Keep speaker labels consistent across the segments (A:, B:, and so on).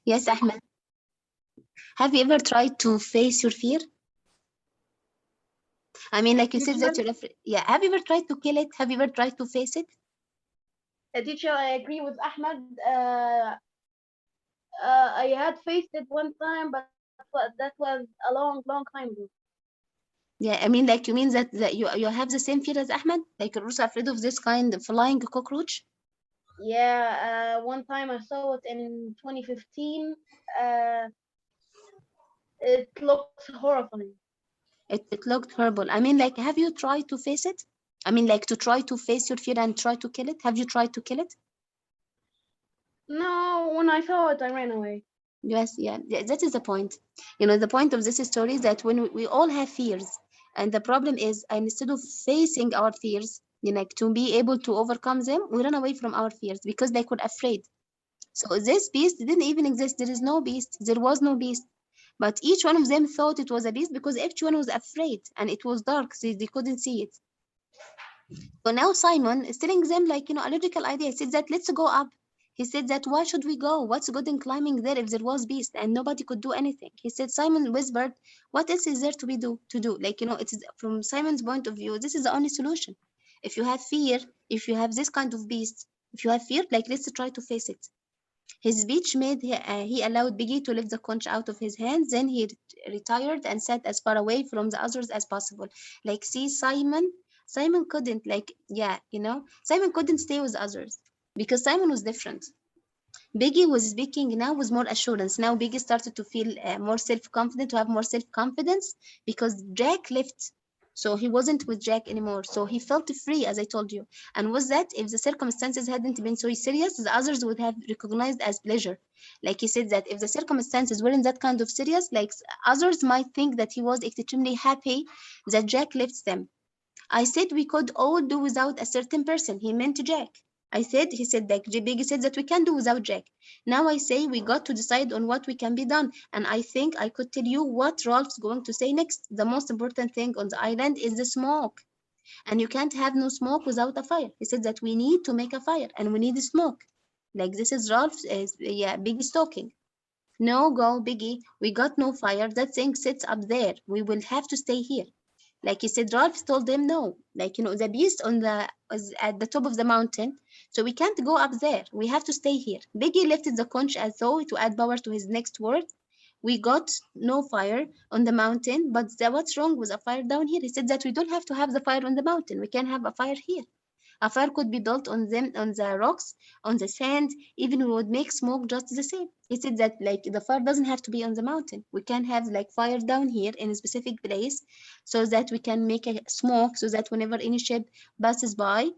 A: Yes, Ahmed. Have you ever tried to face your fear? I mean, like you said that
B: Usually,
A: you're afraid. Yeah. Have you ever tried to kill it? Have you ever tried to face it?
B: teacher, I agree with Ahmed. I had faced it one time, but that was a long, long time ago.
A: Yeah. I mean, like you mean that you have the same fear as Ahmed? Like you're also afraid of this kind of flying cockroach?
B: Yeah, one time I saw it in 2015. Uh, it looks horrifying.
A: It looked horrible. I mean, like, have you tried to face it? I mean, like to try to face your fear and try to kill it? Have you tried to kill it?
B: No, when I saw it, I ran away.
A: Yes, yeah, that is the point. You know, the point of this story is that when we all have fears, and the problem is, instead of facing our fears, you know, like to be able to overcome them, we run away from our fears because like we're afraid. So this beast didn't even exist. There is no beast. There was no beast. But each one of them thought it was a beast because each one was afraid and it was dark. They couldn't see it. So now Simon is telling them like, you know, a logical idea. He said that let's go up. He said that why should we go? What's good in climbing there if there was beast and nobody could do anything? He said Simon whispered, what else is there to do? Like, you know, it's from Simon's point of view, this is the only solution. If you have fear, if you have this kind of beast, if you have fear, like let's try to face it. His speech made he allowed Biggie to lift the conch out of his hands. Then he retired and sat as far away from the others as possible. Like, see, Simon couldn't, like, yeah, you know, Simon couldn't stay with others because Simon was different. Biggie was speaking now with more assurance. Now Biggie started to feel more self-confident, to have more self-confidence because Jack left. So he wasn't with Jack anymore. So he felt free, as I told you. And was that if the circumstances hadn't been so serious, the others would have recognized as pleasure. Like he said that if the circumstances weren't that kind of serious, like others might think that he was extremely happy that Jack left them. I said we could all do without a certain person. He meant Jack. He said that Biggie said that we can do without Jack. Now I say we got to decide on what we can be done. And I think I could tell you what Ralph's going to say next. The most important thing on the island is the smoke. And you can't have no smoke without a fire. He said that we need to make a fire and we need smoke. Like this is Ralph's, yeah, Biggie's talking. No, go, Biggie. We got no fire. That thing sits up there. We will have to stay here. Like you said, Ralph told them no. Like, you know, the beast is at the top of the mountain, so we can't go up there. We have to stay here. Biggie lifted the conch as though to add power to his next word. We got no fire on the mountain, but what's wrong with a fire down here? He said that we don't have to have the fire on the mountain. We can have a fire here. A fire could be built on them, on the rocks, on the sand, even we would make smoke just the same. He said that like the fire doesn't have to be on the mountain. We can have like fire down here in a specific place so that we can make a smoke so that whenever any ship passes by,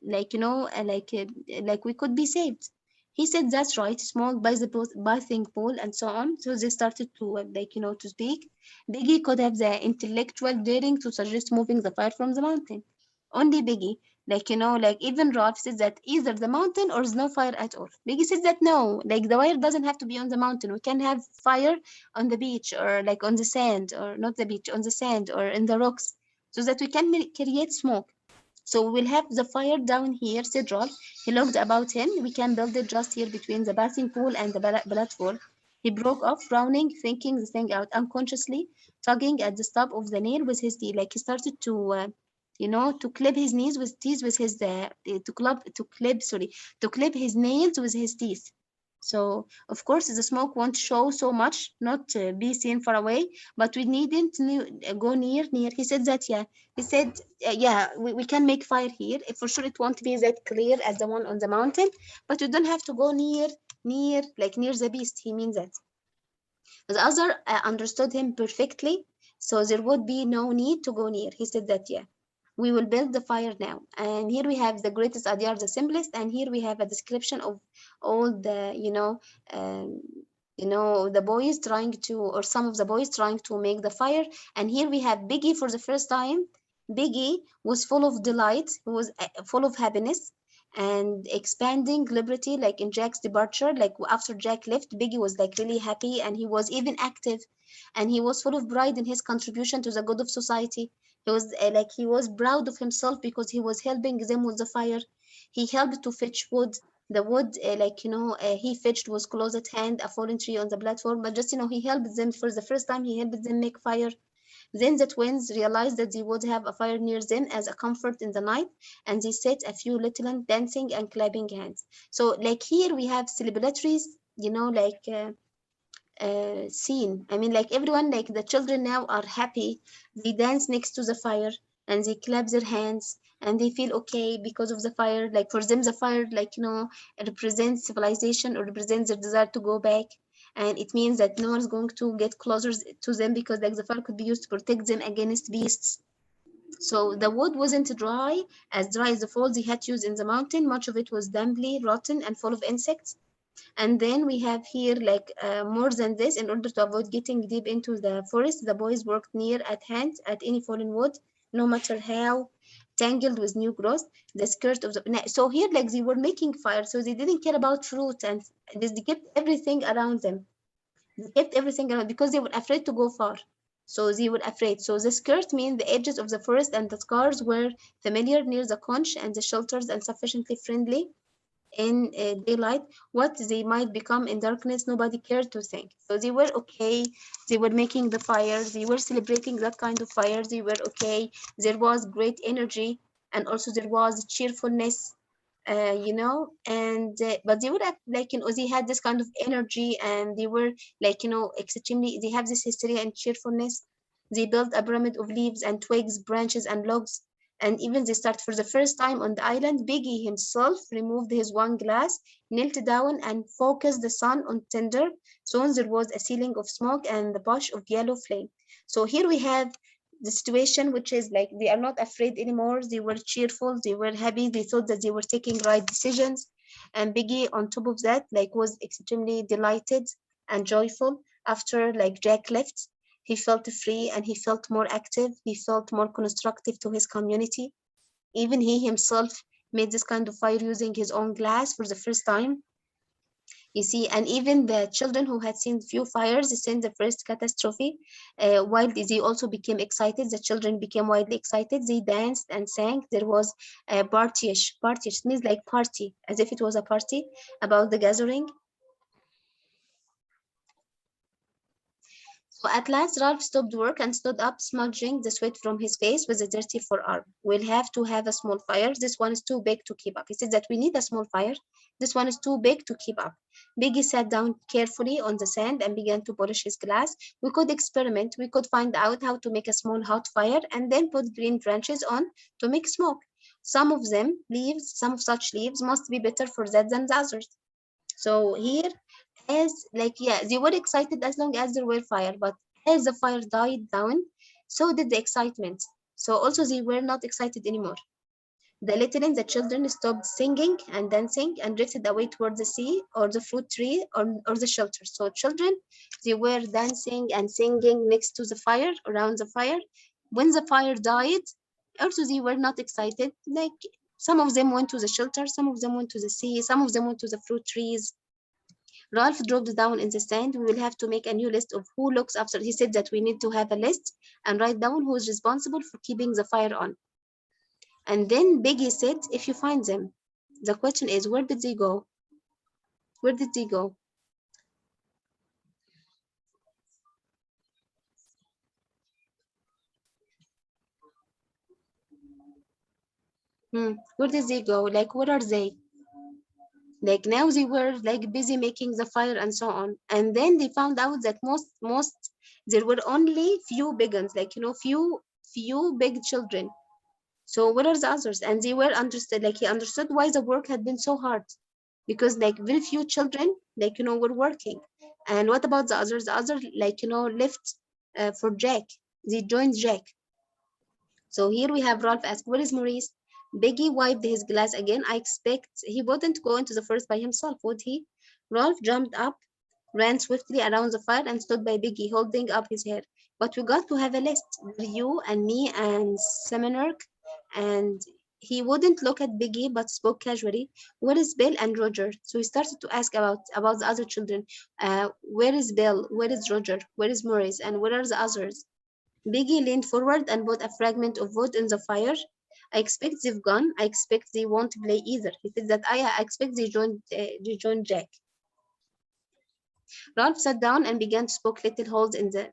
A: like you know, like we could be saved. He said that's right, smoke by the bathing pool and so on. So they started to like you know to speak. Biggie could have the intellectual daring to suggest moving the fire from the mountain. Only Biggie, like you know, like even Ralph says that either the mountain or there's no fire at all. Biggie says that no, like the fire doesn't have to be on the mountain. We can have fire on the beach or like on the sand or not the beach, on the sand or in the rocks, so that we can create smoke. So we'll have the fire down here, said Rolf. He looked about him. We can build it just here between the bathing pool and the platform. He broke off, frowning, thinking the thing out unconsciously, tugging at the stub of the nail with his teeth. Like he started to, you know, to clip his knees with teeth with his, to clip his nails with his teeth. So, of course, the smoke won't show so much, not be seen far away, but we needn't go near. He said that, yeah. He said, yeah, we can make fire here. For sure, it won't be that clear as the one on the mountain, but we don't have to go like near the beast. He means that. The other understood him perfectly, so there would be no need to go near. He said that, yeah, we will build the fire now. And here we have the greatest idea, the simplest, and here we have a description of all the, um, the boys trying to, or some of the boys trying to make the fire. And here we have Biggie for the first time. Biggie was full of delight, he was full of happiness and expanding liberty. Like in Jack's departure, like after Jack left, Biggie was like really happy and he was even active and he was full of pride in his contribution to the good of society. He was he was proud of himself because he was helping them with the fire. He helped to fetch wood. The wood, he fetched was close at hand, a fallen tree on the platform, but just, he helped them for the first time, he helped them make fire. Then the twins realized that they would have a fire near them as a comfort in the night, and they set a few little dancing and clapping hands. So, like here we have celebratories, scene. I mean, like everyone, like the children now are happy. They dance next to the fire and they clap their hands and they feel okay because of the fire. Like for them, the fire, it represents civilization or represents their desire to go back. And it means that no one's going to get closer to them because like the fire could be used to protect them against beasts. So the wood wasn't dry as the falls they had used in the mountain. Much of it was damply rotten and full of insects. And then we have here more than this, in order to avoid getting deep into the forest, the boys worked near at hand at any fallen wood, no matter how tangled with new growth. The skirt of the so here like they were making fire, so they didn't care about fruit and they kept everything around them. They kept everything around because they were afraid to go far. So they were afraid. So the skirt means the edges of the forest and the scars were familiar near the conch and the shelters and sufficiently friendly in daylight. What they might become in darkness, nobody cared to think. So they were okay. They were making the fire. They were celebrating that kind of fire. They were okay. There was great energy, and also there was cheerfulness. And but they were they had this kind of energy, and they were extremely. They have this hysteria and cheerfulness. They built a pyramid of leaves and twigs, branches, and logs, and even they start for the first time on the island. Biggie himself removed his one glass, knelt down, and focused the sun on tinder. Soon there was a ceiling of smoke and the bush of yellow flame. So here we have the situation, which is like they are not afraid anymore. They were cheerful, they were happy, they thought that they were taking right decisions. And Biggie, on top of that, was extremely delighted and joyful after Jack left. He felt free and he felt more active. He felt more constructive to his community. Even he himself made this kind of fire using his own glass for the first time. You see, and even the children who had seen few fires since the first catastrophe, while they also became excited, the children became widely excited. They danced and sang. There was a partyish means like party, as if it was a party about the gathering. So at last, Ralph stopped work and stood up, smudging the sweat from his face with a dirty forearm. We'll have to have a small fire. This one is too big to keep up. He said that we need a small fire. This one is too big to keep up. Biggie sat down carefully on the sand and began to polish his glass. We could experiment. We could find out how to make a small hot fire and then put green branches on to make smoke. Some of such leaves must be better for that than the others. So here, they were excited as long as there were fire, but as the fire died down, so did the excitement. So also they were not excited anymore. The children stopped singing and dancing and drifted away toward the sea or the fruit tree or the shelter. So children, they were dancing and singing next to the fire, around the fire. When the fire died, also they were not excited. Some of them went to the shelter, some of them went to the sea, some of them went to the fruit trees. Ralph dropped down in the stand. We will have to make a new list of who looks after. He said that we need to have a list and write down who is responsible for keeping the fire on. And then Biggie said, if you find them, the question is, where did they go? Where did they go? Where did they go? Where are they? Now they were busy making the fire and so on. And then they found out that most there were only few big ones, few big children. So what are the others? And they were understood, he understood why the work had been so hard. Because very few children, were working. And what about the others? The others, left for Jack. They joined Jack. So here we have Ralph ask, where is Maurice? Biggie wiped his glass again. I expect he wouldn't go into the forest by himself, would he? Ralph jumped up, ran swiftly around the fire, and stood by Biggie, holding up his hair. But we got to have a list. You and me and Seminark. And he wouldn't look at Biggie, but spoke casually. Where is Bill and Roger? So he started to ask about the other children. Where is Bill? Where is Roger? Where is Maurice? And where are the others? Biggie leaned forward and put a fragment of wood in the fire. I expect they've gone. I expect they won't play either. He said that I expect they joined Jack. Ralph sat down and began to poke little holes in the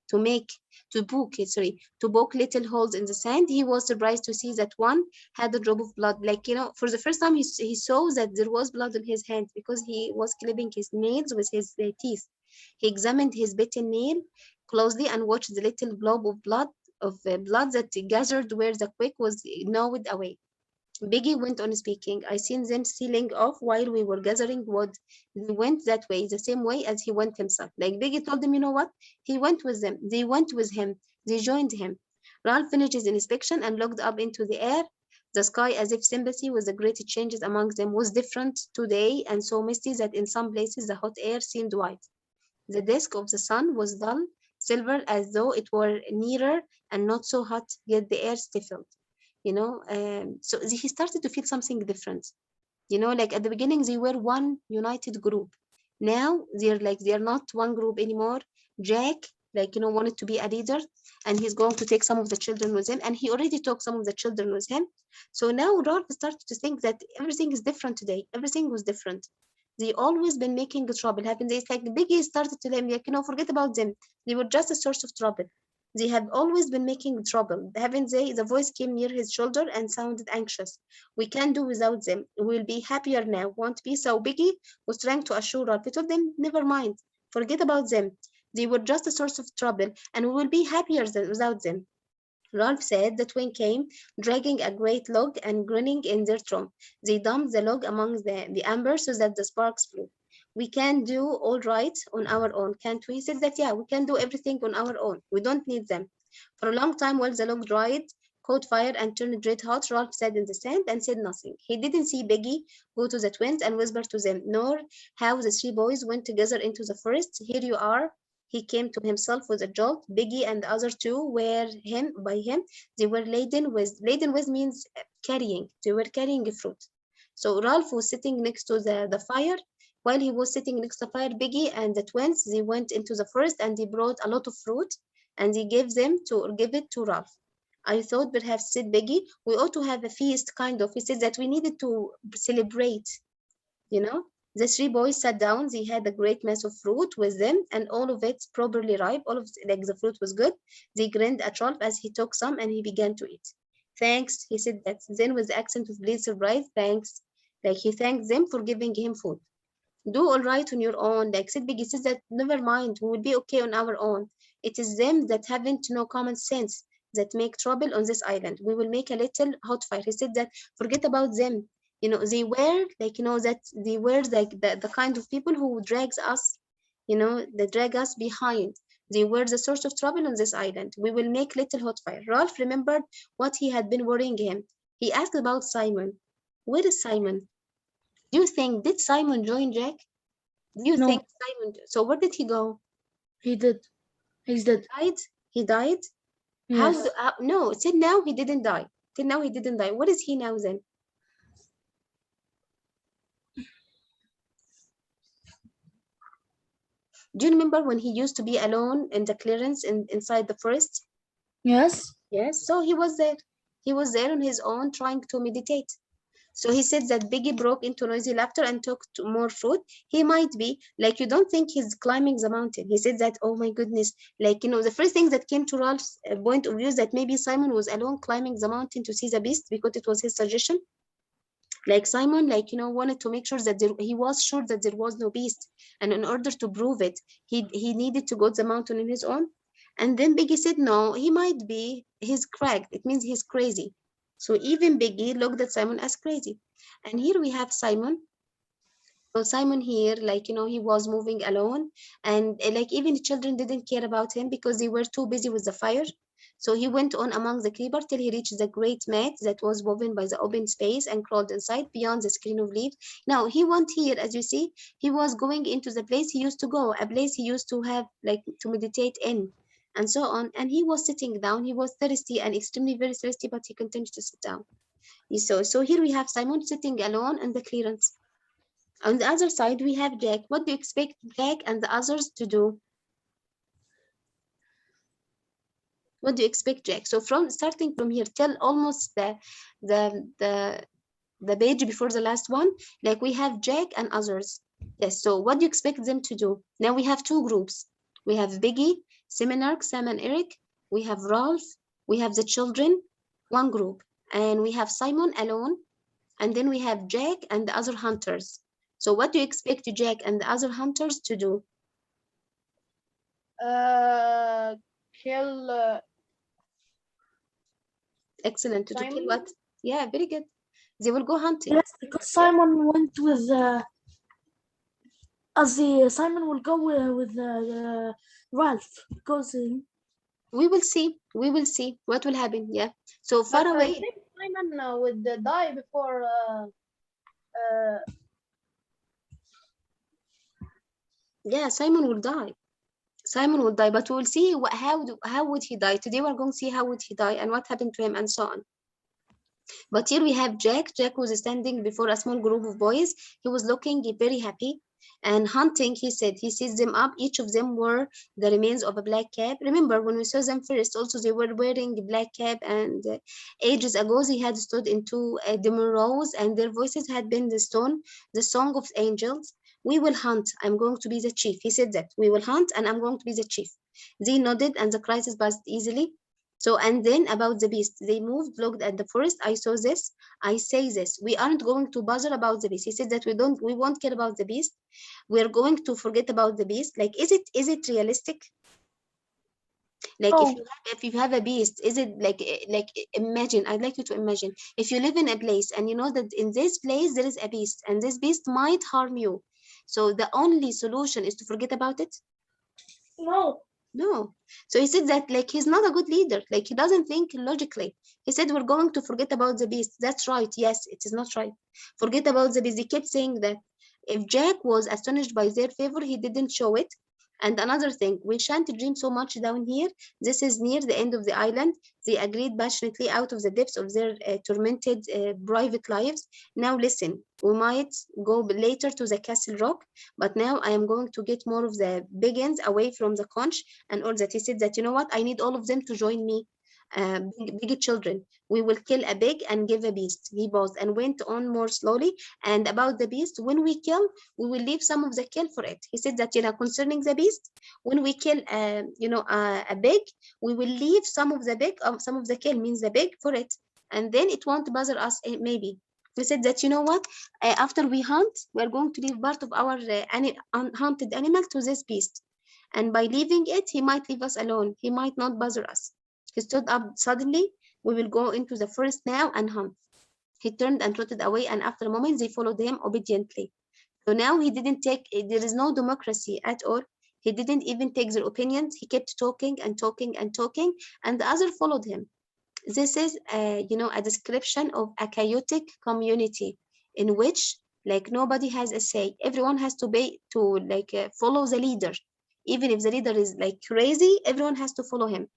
A: to poke little holes in the sand. He was surprised to see that one had a drop of blood. Like, for the first time he saw that there was blood on his hand because he was clipping his nails with his teeth. He examined his bitten nail closely and watched the little blob of blood that gathered where the quick was gnawed away. Biggie went on speaking. I seen them stealing off while we were gathering wood. They went that way, the same way as he went himself. Like Biggie told them, you know what? He went with them. They went with him. They joined him. Ralph finished his inspection and looked up into the air, the sky, as if sympathy with the great changes among them was different today and so misty that in some places the hot air seemed white. The disk of the sun was dull, silver, as though it were nearer and not so hot, yet the air stifled. So he started to feel something different. Like at the beginning they were one united group. Now they're not one group anymore. Jack, wanted to be a leader, and he's going to take some of the children with him, and he already took some of the children with him. So now Ralph started to think that everything is different today. Everything was different. They always been making trouble. Happen. It's like Biggie started to them, forget about them. They were just a source of trouble. They have always been making trouble, haven't they? The voice came near his shoulder and sounded anxious. We can't do without them. We'll be happier now, won't we? So Biggie was trying to assure Ralph. He told them, never mind. Forget about them. They were just a source of trouble, and we will be happier without them. Ralph said the twin came, dragging a great log and grinning in their trunk. They dumped the log among the amber so that the sparks flew. We can do all right on our own, can't we? He said that, yeah, we can do everything on our own. We don't need them. For a long time, while the log dried, caught fire, and turned red hot, Ralph sat in the sand and said nothing. He didn't see Biggie go to the twins and whisper to them, nor how the three boys went together into the forest. Here you are. He came to himself with a jolt. Biggie and the other two were by him. They were laden with means carrying. They were carrying fruit. So Ralph was sitting next to the fire. While he was sitting next to the fire, Biggie and the twins, they went into the forest and they brought a lot of fruit and they gave it to Ralph. I thought perhaps, said Biggie, we ought to have a feast, kind of. He said that we needed to celebrate, you know. The three boys sat down. They had a great mess of fruit with them, and all of it properly ripe. All of like the fruit was good. They grinned at Ralph as he took some, and he began to eat. Thanks, he said that. Then with the accent of pleased surprise, thanks. Like he thanked them for giving him food. Do all right on your own. Like said Biggie says that never mind, we will be okay on our own. It is them that haven't no common sense that make trouble on this island. We will make a little hot fire. He said that forget about them. They were that they were like the kind of people who drags us, that drag us behind. They were the source of trouble on this island. We will make little hot fire. Ralph remembered what he had been worrying him. He asked about Simon. Where is Simon? Do you think did Simon join Jack? Do you
C: No,
A: think Simon? So where did he go?
C: he did. He's dead.
A: Died? He died? How?
C: Yes.
A: No, till now he didn't die. Till now he didn't die. What is he now then? Do you remember when he used to be alone in the clearance inside the forest?
C: Yes.
A: Yes. So he was there. He was there on his own trying to meditate. So he said that Biggie broke into noisy laughter and took more fruit. He might be like, you don't think he's climbing the mountain. He said that, oh my goodness, the first thing that came to Ralph's point of view is that maybe Simon was alone climbing the mountain to see the beast because it was his suggestion. Like Simon, wanted to make sure that he was sure that there was no beast. And in order to prove it, he needed to go to the mountain on his own. And then Biggie said, no, he might be, he's cracked. It means he's crazy. So even Biggie looked at Simon as crazy. And here we have Simon. So Simon here, he was moving alone. And even the children didn't care about him because they were too busy with the fire. So he went on among the creeper till he reached the great mat that was woven by the open space and crawled inside beyond the screen of leaves. Now he went here, as you see, he was going into the place he used to go, a place he used to have to meditate in, and so on. And he was sitting down. He was thirsty and extremely very thirsty, but he continued to sit down. So here we have Simon sitting alone in the clearance. On the other side, we have Jack. What do you expect Jack and the others to do? What do you expect, Jack? So from starting from here till almost the page before the last one, like we have Jack and others. Yes, so what do you expect them to do? Now we have two groups. We have Biggie, Seminarch, Sam and Eric. We have Ralph. We have the children, one group. And we have Simon alone. And then we have Jack and the other hunters. So what do you expect Jack and the other hunters to do?
B: Kill
A: Excellent. To kill
B: Simon.
A: what? Yeah, very good. They will go hunting.
C: Yes, because Simon went with Simon will go with Ralph because
A: We will see. We will see what will happen. Yeah. So far
B: But I
A: away.
B: think Simon would die before
A: Yeah, Simon will die. Simon will die, but we'll see how would he die. Today we're going to see how would he die and what happened to him and so on. But here we have Jack. Jack was standing before a small group of boys. He was looking very happy and hunting. He said he sees them up. Each of them were the remains of a black cap. Remember when we saw them first, also they were wearing a black cap, and ages ago they had stood in two dim rows and their voices had been the song of angels. We will hunt. I'm going to be the chief. He said that. We will hunt and I'm going to be the chief. They nodded and the crisis passed easily. So, and then about the beast, they moved, looked at the forest. I saw this. I say this. We aren't going to bother about the beast. He said that we won't care about the beast. We're going to forget about the beast. Like, is it realistic? Like,
C: Oh.
A: if you have a beast, is it like imagine? I'd like you to imagine if you live in a place and you know that in this place there is a beast and this beast might harm you. So the only solution is to forget about it.
C: No.
A: No. So he said that like he's not a good leader. Like he doesn't think logically. He said we're going to forget about the beast. That's right. Yes, it is not right. Forget about the beast. He kept saying that. If Jack was astonished by their favor, he didn't show it. And another thing, we shan't dream so much down here. This is near the end of the island. They agreed passionately out of the depths of their tormented private lives. Now listen, we might go later to the castle rock, but now I am going to get more of the Biggins away from the conch and all that. He said that, you know what, I need all of them to join me. Big children, we will kill a big and give a beast. He paused and went on more slowly. And about the beast, when we kill, we will leave some of the kill for it. He said that, concerning the beast, when we kill, a big, we will leave some of the big, some of the kill means the big for it. And then it won't bother us, maybe. He said that, you know what, after we hunt, we're going to leave part of our hunted animal to this beast. And by leaving it, he might leave us alone. He might not bother us. He stood up suddenly. We will go into the forest now and hunt. He turned and trotted away, and after a moment, they followed him obediently. So now he didn't take, there is no democracy at all. He didn't even take their opinions. He kept talking and talking and talking, and the other followed him. This is, a description of a chaotic community in which, like, nobody has a say. Everyone has to follow the leader. Even if the leader is like crazy, everyone has to follow him.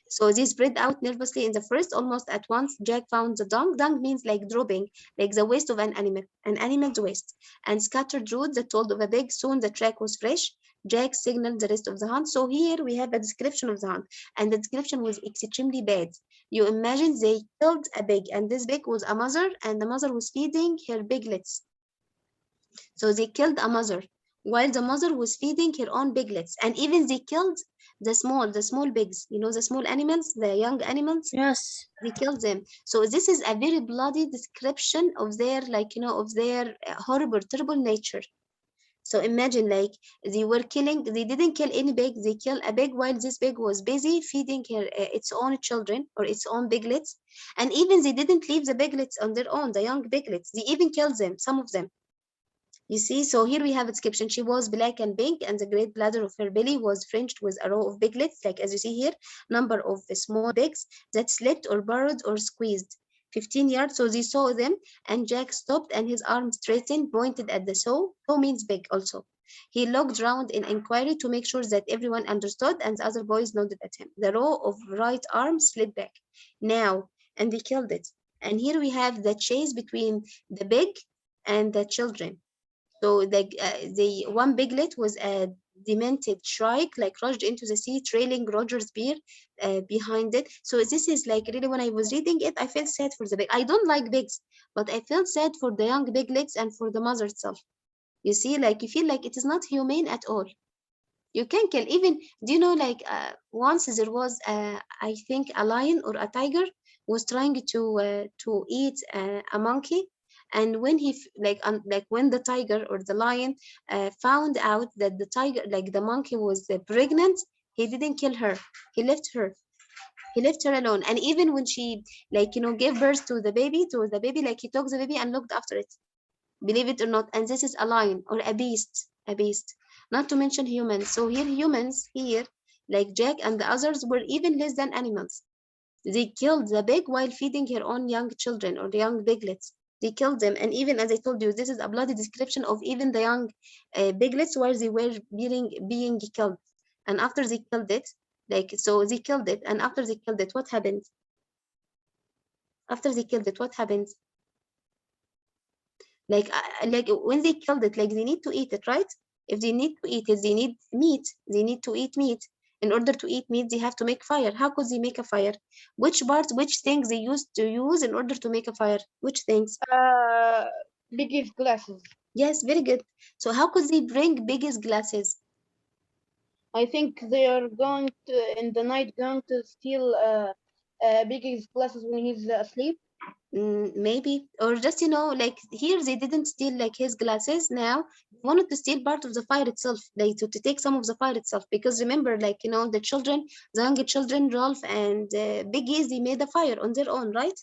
A: So they spread out nervously in the forest. Almost at once, Jack found the dung. Dung means like dropping, like the waste of an animal's waste, and scattered roots that told of a big. Soon the track was fresh. Jack signaled the rest of the hunt. So here we have a description of the hunt, and the description was extremely bad. You imagine they killed a pig, and this pig was a mother, and the mother was feeding her piglets. So they killed a mother while the mother was feeding her own piglets, and even they killed the small pigs, the small animals, the young animals.
C: Yes.
A: They killed them. So this is a very bloody description of their horrible, terrible nature. So imagine, like, they were killing, they didn't kill any pig, they killed a pig while this pig was busy feeding its own children or its own piglets. And even they didn't leave the piglets on their own, the young piglets, they even killed them, some of them. You see, so here we have a description. She was black and pink, and the great bladder of her belly was fringed with a row of piglets, like as you see here, number of small pigs that slipped or burrowed or squeezed. 15 yards, so they saw them, and Jack stopped and his arm straightened, pointed at the sow. Sow means pig also. He looked round in inquiry to make sure that everyone understood, and the other boys nodded at him. The row of right arms slid back. Now, and they killed it. And here we have the chase between the pig and the children. So the one piglet was a demented shrike like rushed into the sea, trailing Roger's bear behind it. So this is like really, when I was reading it, I felt sad for the pig. I don't like pigs, but I felt sad for the young piglets and for the mother itself. You see, like you feel like it is not humane at all. You can kill even, do you know, like once there was, I think, a lion or a tiger was trying to eat a monkey, and when like when the tiger or the lion found out that the tiger, like the monkey was pregnant, he didn't kill her. He left her. He left her alone. And even when she, like, gave birth to the baby, like he took the baby and looked after it, believe it or not. And this is a lion or a beast, not to mention humans. So here humans here, like Jack and the others, were even less than animals. They killed the pig while feeding her own young children or the young piglets. They killed them. And even, as I told you, this is a bloody description of even the young piglets while they were being killed. And after they killed it, like, so they killed it, and after they killed it, what happened? After they killed it, what happened? Like when they killed it, like they need to eat it, right? If they need to eat it, they need meat. They need to eat meat. In order to eat meat, they have to make fire. How could they make a fire? Which parts, which things they used to use in order to make a fire? Which things?
B: Biggest glasses.
A: Yes, very good. So how could they bring biggest glasses?
B: I think they are going to in the night going to steal Biggie's glasses when he's asleep.
A: Maybe, or just, like here they didn't steal like his glasses. Now they wanted to steal part of the fire itself, like to take some of the fire itself, because remember, like, the children, the younger children, Rolf and Biggie, they made a fire on their own, right?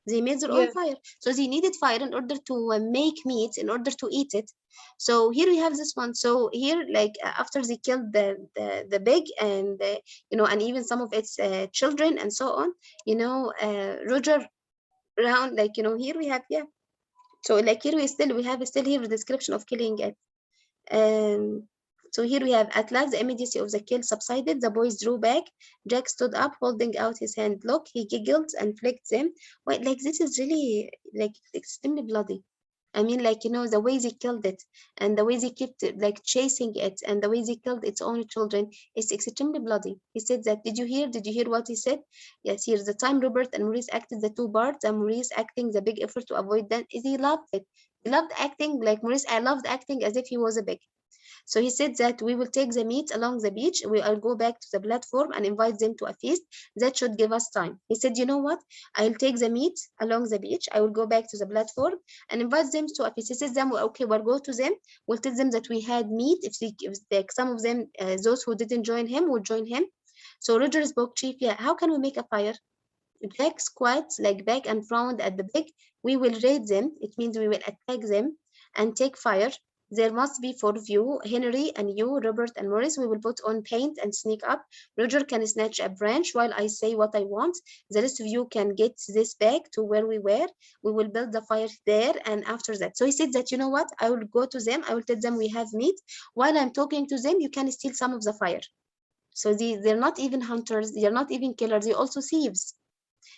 A: They made their own
B: Yes.
A: fire, so they needed fire in order to make meat, in order to eat it. So here we have this one. So here, like, after they killed the pig, and and even some of its children and so on, Roger round, like, here we have, yeah. So like here we have still here the description of killing it. um so here we have, at last the immediacy of the kill subsided. The boys drew back. Jack stood up, holding out his hand. Look, he giggled and flicked them. Wait, like this is really like extremely bloody. I mean, like, the way they killed it, and the way they kept it, like chasing it, and the way they killed its own children is extremely bloody. He said that. Did you hear? Did you hear what he said? Yes, here's the time Robert and Maurice acted the two parts, and Maurice acting the big effort to avoid them. He loved it. He loved acting like Maurice. I loved acting as if he was a big. So he said that we will take the meat along the beach. I'll go back to the platform and invite them to a feast. That should give us time. He said, you know what? I'll take the meat along the beach. I will go back to the platform and invite them to a feast. He says them, okay, we'll go to them. We'll tell them that we had meat. If like some of them, those who didn't join him, will join him. So Roger spoke, Chief, yeah, how can we make a fire? Jack squats like back and frowned at the pig. We will raid them. It means we will attack them and take fire. There must be four of you, Henry and you, Robert and Maurice. We will put on paint and sneak up. Roger can snatch a branch while I say what I want. The rest of you can get this back to where we were. We will build the fire there, and after that. So he said that, you know what? I will go to them. I will tell them we have meat. While I'm talking to them, you can steal some of the fire. So they're not even hunters. They're not even killers. They're also thieves.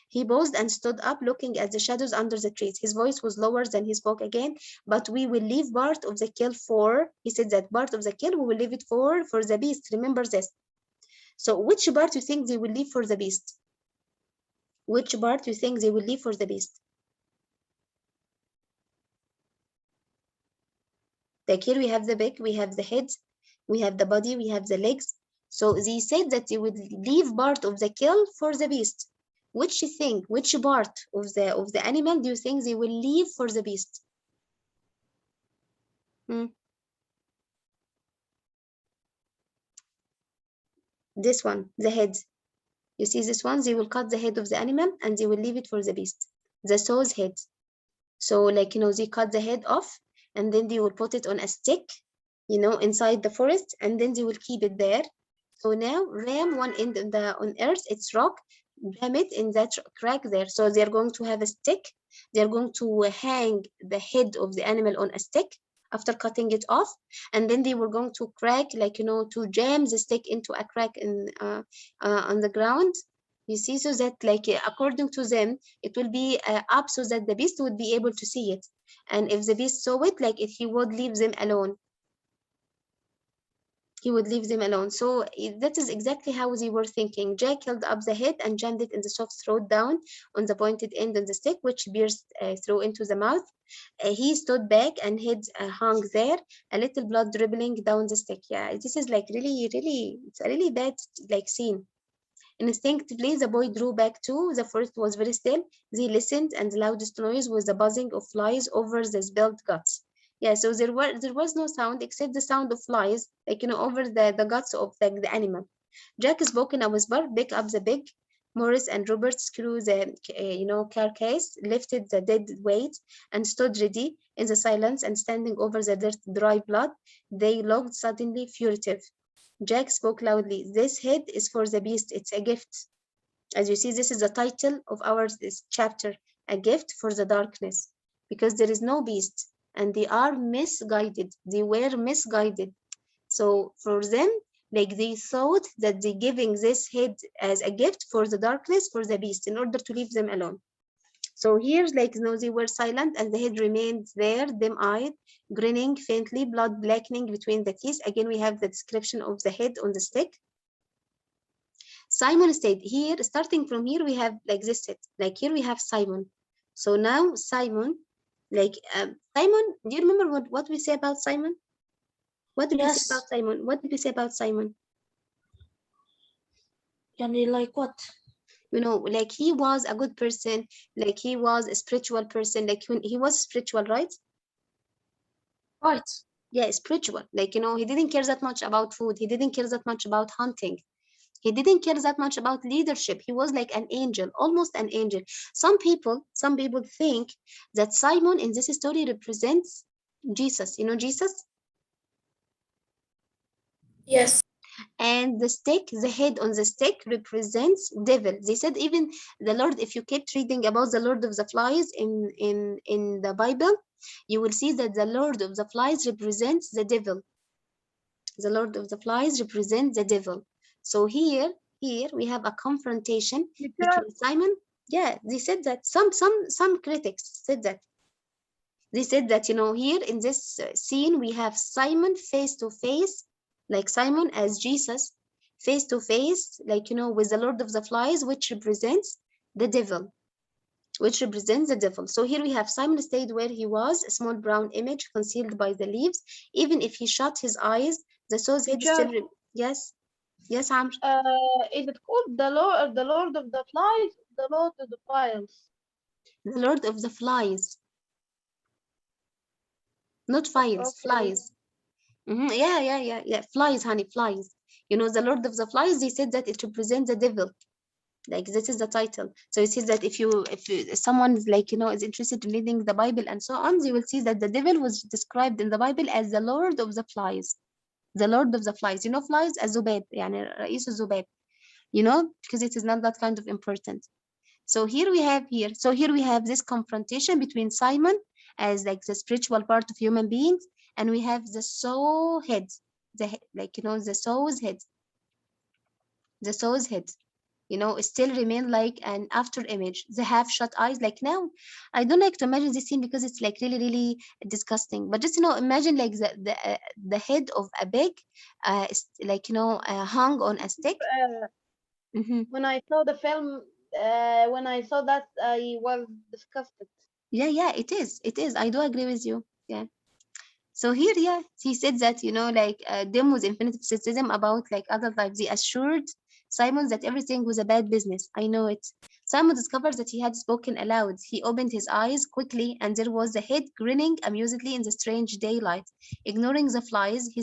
A: He paused and stood up, looking at the shadows under the trees. His voice was lower than he spoke again. But we will leave part of the kill for, he said that part of the kill, we will leave it for the beast. Remember this. So which part you think they will leave for the beast? Which part you think they will leave for the beast? Like here we have the back, we have the head, we have the body, we have the legs. So they said that they would leave part of the kill for the beast. Which part of the animal do you think they will leave for the beast? This one, the head. You see this one, they will cut the head of the animal and they will leave it for the beast. The sow's head. So like, they cut the head off and then they will put it on a stick, inside the forest, and then they will keep it there. So now ram one end on earth, it's rock, ram it in that crack there. So they're going to have a stick. They're going to hang the head of the animal on a stick after cutting it off, and then they were going to crack, like, to jam the stick into a crack in on the ground. You see, so that, like, according to them, it will be up so that the beast would be able to see it. And if the beast saw it, like, if he would leave them alone. he would leave them alone. So that is exactly how they were thinking. Jack held up the head and jammed it in the soft throat down on the pointed end of the stick, which pierced through into the mouth. He stood back and head hung there, a little blood dribbling down the stick. Yeah, this is like really, really, it's a really bad like scene. Instinctively, the boy drew back too. The forest was very still. They listened, and the loudest noise was the buzzing of flies over the spilled guts. Yeah, so there was no sound except the sound of flies, like over the guts of the animal. Jack spoke in a whisper, pick up the big. Morris and Robert screwed the carcass, lifted the dead weight, and stood ready in the silence and standing over the dirt, dry blood. They looked suddenly furtive. Jack spoke loudly. This head is for the beast. It's a gift. As you see, this is the title of our this chapter, a gift for the darkness, because there is no beast and they are misguided. They were misguided. So for them, like they thought that they giving this head as a gift for the darkness, for the beast, in order to leave them alone. So here, like, they were silent, and the head remained there, dim-eyed, grinning faintly, blood blackening between the teeth. Again, we have the description of the head on the stick. Simon stayed here. Starting from here, we have like this set. Like here, we have Simon. So now Simon, like Simon, do you remember what we say about Simon? What did we say
C: Yes.
A: about Simon? What did we say about Simon?
C: Yani like what?
A: Like he was a good person, like he was a spiritual person, like he was spiritual, right?
C: Right.
A: Yeah, spiritual. Like, he didn't care that much about food. He didn't care that much about hunting. He didn't care that much about leadership. He was like an angel, almost an angel. Some people think that Simon in this story represents Jesus. You know Jesus?
C: Yes.
A: And the stick, the head on the stick represents devil. They said even the Lord, if you kept reading about the Lord of the Flies in the Bible, you will see that the Lord of the Flies represents the devil. The Lord of the Flies represents the devil. So here we have a confrontation between Simon. Yeah, they said that some critics said that. They said that, here in this scene, we have Simon face to face, like Simon as Jesus, face to face, like, with the Lord of the Flies, which represents the devil. So here we have Simon stayed where he was, a small brown image concealed by the leaves. Even if he shut his eyes, the soul's head still. Yes, Amr.
B: Is it called the Lord of the Flies? The Lord of the Files.
A: The Lord of the Flies. Not files,
B: Okay.
A: flies. Yeah. Flies, honey, flies. The Lord of the Flies, they said that it represents the devil. Like this is the title. So it says that if someone is like, is interested in reading the Bible and so on, they will see that the devil was described in the Bible as the Lord of the Flies. The Lord of the Flies. Flies as Zubab, يعني رئيس الذباب. Because it is not that kind of important. So here we have this confrontation between Simon as like the spiritual part of human beings, and we have the soul head, the soul's head. The soul's head, still remain like an after image. The half shut eyes, like now, I don't like to imagine this scene because it's like really, really disgusting. But just imagine like the head of a pig, like hung on a stick.
B: When I saw the film, when I saw that, I was disgusted.
A: Yeah, it is. I do agree with you. Yeah. So here, yeah, he said that, like them with infinite skepticism about like other lives. They assured Simon that everything was a bad business. I know it. Simon discovered that he had spoken aloud. He opened his eyes quickly, and there was the head grinning amusedly in the strange daylight, ignoring the flies, the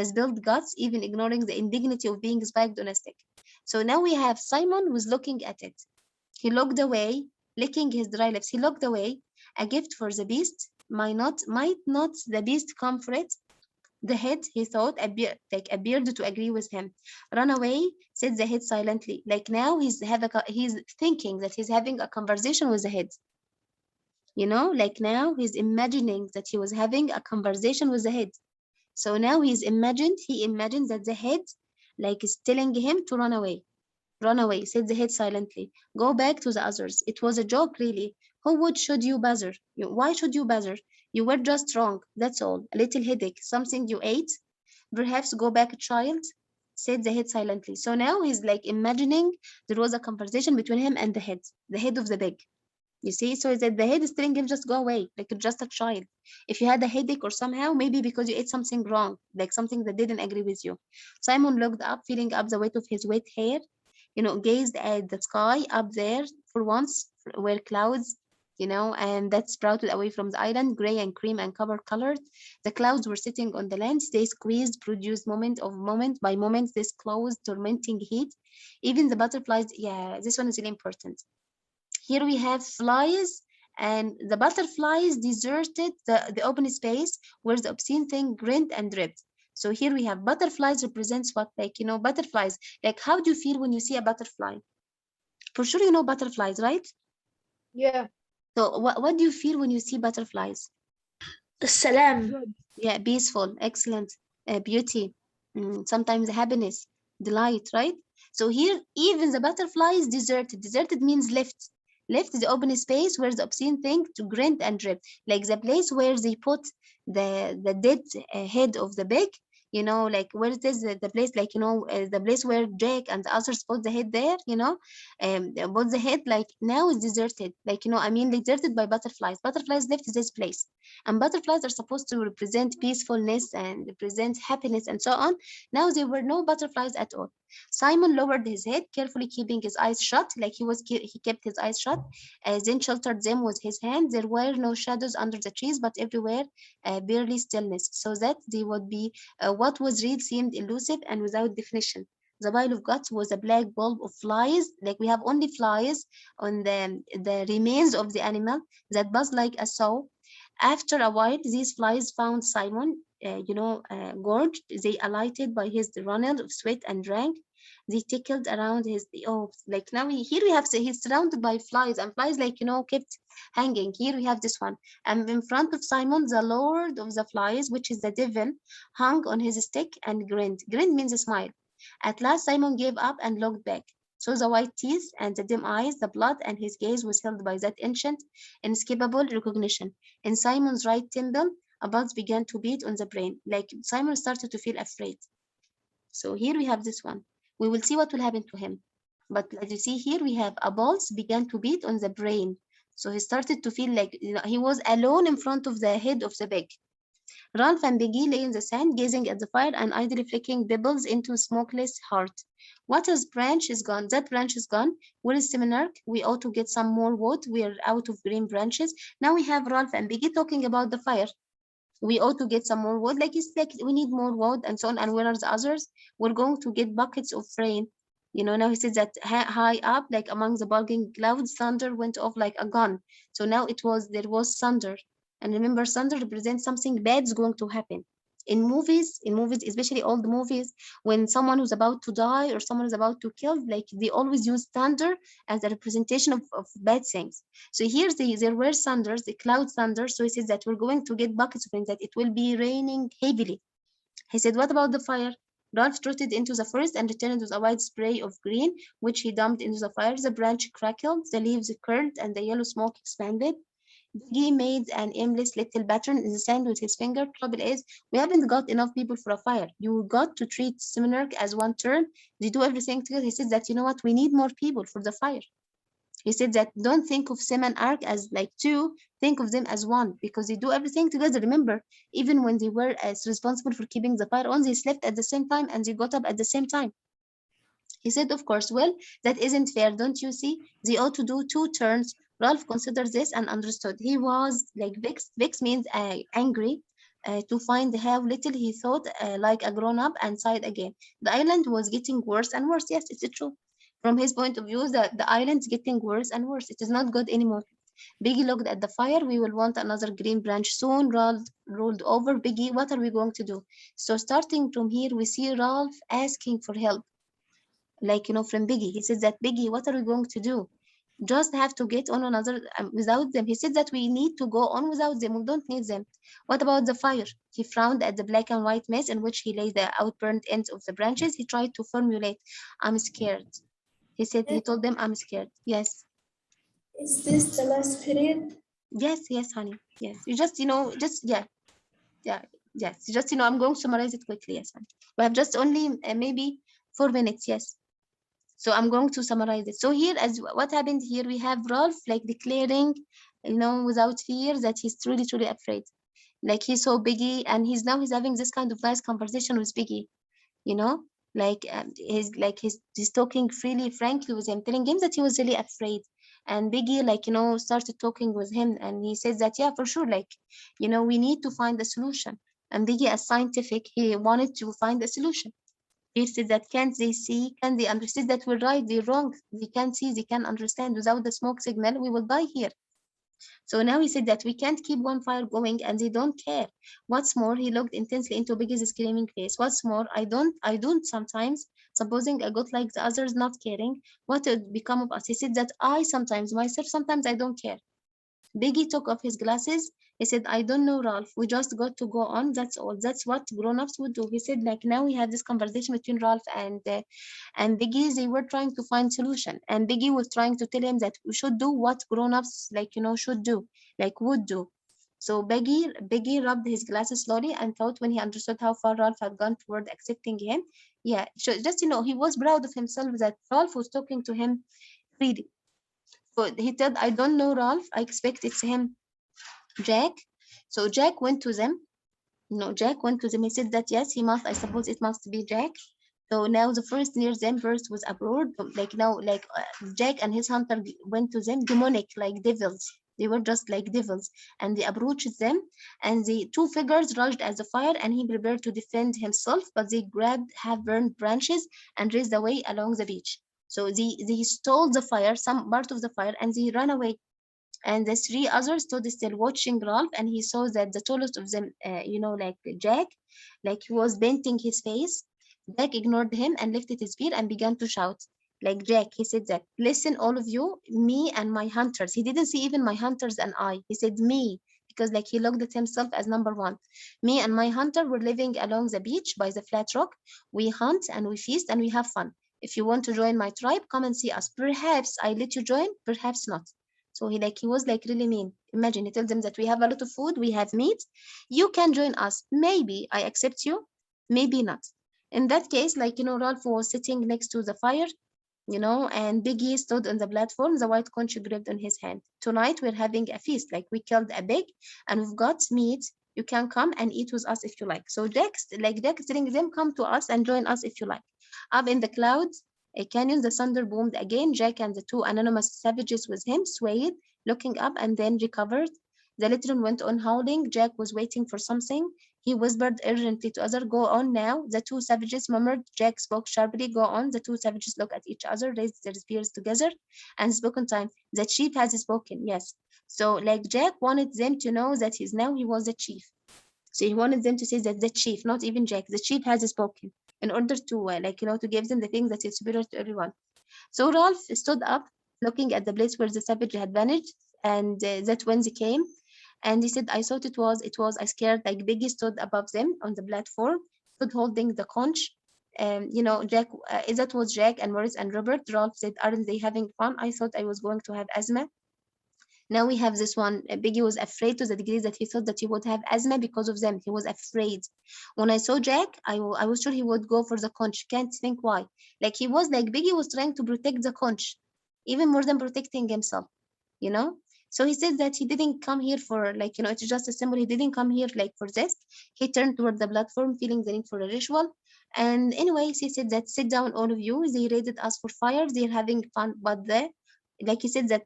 A: spilled guts, even ignoring the indignity of being spiked on a stick. So now we have Simon who's looking at it. He looked away, licking his dry lips. He looked away. A gift for the beast. Might not the beast comfort the head? He thought, appeared to agree with him. Run away, said the head silently. Like now he's thinking that he's having a conversation with the head. Like now he's imagining that he was having a conversation with the head. So now he imagined that the head like is telling him to run away. Run away, said the head silently. Go back to the others. It was a joke, really. Should you bother? Why should you bother? You were just wrong, that's all. A little headache, something you ate. Perhaps go back, child, said the head silently. So now he's like imagining there was a conversation between him and the head of the pig. You see, so that the head is telling him just go away, like you're just a child. If you had a headache or somehow, maybe because you ate something wrong, like something that didn't agree with you. Simon looked up, feeling up the weight of his wet hair, gazed at the sky up there for once, where clouds, and that sprouted away from the island, gray and cream and copper colored. The clouds were sitting on the land. They squeezed, produced moment by moment, this close, tormenting heat. Even the butterflies, yeah, this one is really important. Here we have flies, and the butterflies deserted the open space where the obscene thing grinned and dripped. So here we have butterflies represents what, like, butterflies. Like, how do you feel when you see a butterfly? For sure, you know butterflies, right?
B: Yeah.
A: So what do you feel when you see butterflies?
C: Salam.
B: Good.
A: Yeah, peaceful, excellent, beauty, sometimes happiness, delight, right? So here, even the butterflies deserted. Deserted means left. Left the open space where the obscene thing to grind and drip, like the place where they put the dead head of the pig. Like where it is the place, like the place where Jake and the others put the head there. Put the head, like now is deserted. Like I mean, deserted by butterflies. Butterflies left this place, and butterflies are supposed to represent peacefulness and represent happiness and so on. Now there were no butterflies at all. Simon lowered his head, carefully keeping his eyes shut, like he kept his eyes shut, then sheltered them with his hand. There were no shadows under the trees, but everywhere barely stillness, so that they would be what was real seemed elusive and without definition. The pile of guts was a black bulb of flies, like we have only flies on the remains of the animal that buzzed like a saw. After a while, these flies found Simon, gorged. They alighted by his runnel of sweat and drank. They tickled around his, like now here we have, he's surrounded by flies, and flies, like, kept hanging. Here we have this one. And in front of Simon, the Lord of the Flies, which is the devil, hung on his stick and grinned. Grinned means a smile. At last, Simon gave up and looked back. Saw the white teeth and the dim eyes, the blood, and his gaze was held by that ancient, inescapable recognition. In Simon's right temple, a buzz began to beat on the brain, like Simon started to feel afraid. So here we have this one. We will see what will happen to him. But as you see here, we have a pulse began to beat on the brain. So he started to feel like he was alone in front of the head of the pig. Ralph and Peggy lay in the sand, gazing at the fire and idly flicking pebbles into a smokeless heart. Watter's branch is gone. That branch is gone. Where is Seminark? We ought to get some more wood. We're out of green branches. Now we have Ralph and Peggy talking about the fire. We ought to get some more wood. Like it's like we need more wood and so on. And where are the others? We're going to get buckets of rain. Now he says that high up, like among the bulging clouds, thunder went off like a gun. So now there was thunder. And remember, thunder represents something bad is going to happen. In movies, especially old movies, when someone who's about to die or someone is about to kill, like they always use thunder as a representation of bad things. So here there were thunders, the cloud thunder. So he says that we're going to get buckets of rain, that it will be raining heavily. He said, what about the fire? Ralph trotted into the forest and returned with a wide spray of green, which he dumped into the fire. The branch crackled, the leaves curled, and the yellow smoke expanded. He made an aimless little pattern in the sand with his finger. Trouble is, we haven't got enough people for a fire. You got to treat Seminark as one turn. They do everything together. He said that, you know what, we need more people for the fire. He said that don't think of Sem and Ark as like two, think of them as one, because they do everything together. Remember, even when they were as responsible for keeping the fire on, they slept at the same time and they got up at the same time. He said, of course, well, that isn't fair, don't you see? They ought to do two turns. Ralph considered this and understood. He was like vexed. Vexed means angry. To find how little he thought like a grown-up, and sighed again. The island was getting worse and worse. Yes, it's true. From his point of view, the island's getting worse and worse. It is not good anymore. Biggie looked at the fire. We will want another green branch soon. Ralph rolled over. Biggie, what are we going to do? So starting from here, we see Ralph asking for help. Like, from Biggie. He says that, Biggie, what are we going to do? Just have to get on another without them. He said that we need to go on without them. We don't need them. What about the fire? He frowned at the black and white mess in which he lay the outburned ends of the branches. He tried to formulate, I'm scared. He told them, I'm scared. Yes.
C: Is this the last period?
A: Yes, honey. Yes. You just, yeah. Yes, just, I'm going to summarize it quickly. Yes, we have just only maybe 4 minutes. Yes. So I'm going to summarize it. So here, as what happened here, we have Ralph like declaring, without fear that he's truly, truly afraid. Like he saw Biggie, and he's having this kind of nice conversation with Biggie, you know, he's talking freely, frankly with him, telling him that he was really afraid. And Biggie, started talking with him, and he says that, yeah, for sure, we need to find a solution. And Biggie, as scientific, he wanted to find a solution. He said that can't they see? Can they understand that we're right, they're wrong? They can't see, they can't understand. Without the smoke signal, we will die here. So now he said that we can't keep one fire going, and they don't care. What's more, he looked intensely into Biggie's screaming face. What's more, I don't sometimes, supposing I got like the others not caring, what would become of us? He said that I sometimes, myself, sometimes I don't care. Biggie took off his glasses. He said, I don't know, Ralph. We just got to go on. That's all. That's what grown-ups would do. He said, now we have this conversation between Ralph and Biggie. They were trying to find solution. And Biggie was trying to tell him that we should do what grown-ups, should do, would do. So Biggie rubbed his glasses slowly and thought when he understood how far Ralph had gone toward accepting him. Yeah, just, he was proud of himself that Ralph was talking to him freely. So he said, I don't know, Ralph. I expect it's him, Jack. So Jack went to them. No, Jack went to them. He said that, yes, he must. I suppose it must be Jack. So now the first near them burst was abroad. Jack and his hunter went to them, demonic, like devils. They were just like devils. And they approached them, and the two figures rushed at the fire, and he prepared to defend himself, but they grabbed half-burned branches and raced away along the beach. So they stole the fire, some part of the fire, and they ran away. And the three others stood still watching Ralph, and he saw that the tallest of them, Jack, he was painting his face. Jack ignored him and lifted his spear and began to shout. Like Jack, he said that, listen, all of you, me and my hunters. He didn't say even my hunters and I. He said me, because he looked at himself as number one. Me and my hunter were living along the beach by the flat rock. We hunt and we feast and we have fun. If you want to join my tribe, come and see us. Perhaps I let you join, perhaps not. So he was really mean. Imagine, he tells them that we have a lot of food, we have meat. You can join us. Maybe I accept you, maybe not. In that case, Ralph was sitting next to the fire, and Biggie stood on the platform, the white conch gripped on his hand. Tonight we're having a feast, we killed a pig and we've got meat. You can come and eat with us if you like. So Jack is telling them, come to us and join us if you like. Up in the clouds, a canyon, the thunder boomed again. Jack and the two anonymous savages with him swayed, looking up, and then recovered. The Literan went on howling. Jack was waiting for something. He whispered urgently to other, go on now. The two savages murmured. Jack spoke sharply, go on. The two savages looked at each other, raised their spears together, and spoke in time. The chief has spoken, yes. So Jack wanted them to know that he was the chief. So he wanted them to say that the chief, not even Jack, the chief has spoken, in order to, to give them the thing that is superior to everyone. So Ralph stood up, looking at the place where the savage had vanished, and that when they came, and he said, I thought it was, I scared, Biggie stood above them on the platform, stood holding the conch. Jack, that was Jack and Maurice and Robert. Ralph said, aren't they having fun? I thought I was going to have asthma. Now we have this one. Biggie was afraid to the degree that he thought that he would have asthma because of them. He was afraid. When I saw Jack, I was sure he would go for the conch. Can't think why. Biggie was trying to protect the conch, even more than protecting himself, So he said that he didn't come here for, it's just a symbol. He didn't come here for this. He turned toward the platform, feeling the need for a ritual. And anyways, he said that, sit down, all of you. They raided us for fire. They're having fun, but he said that,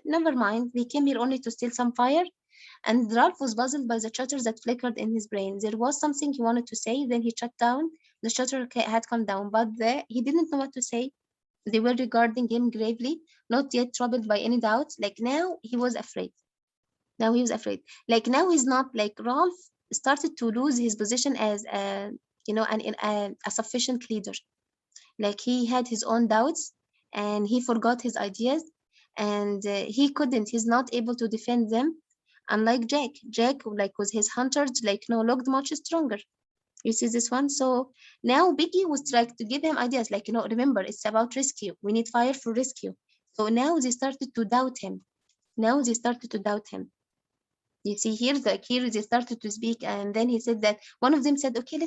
A: never mind, they came here only to steal some fire. And Ralph was puzzled by the chatter that flickered in his brain. There was something he wanted to say, then he shut down. The chatter had come down, but he didn't know what to say. They were regarding him gravely, not yet troubled by any doubts. Now he was afraid. Now he's not, Ralph started to lose his position as a sufficient leader. He had his own doubts, and he forgot his ideas, and he's not able to defend them. Unlike Jack, with his hunters, looked much stronger. You see this one? So now Biggie was trying to give him ideas, remember, it's about rescue. We need fire for rescue. So now they started to doubt him. You see here, here they started to speak, and then he said that one of them said, okay,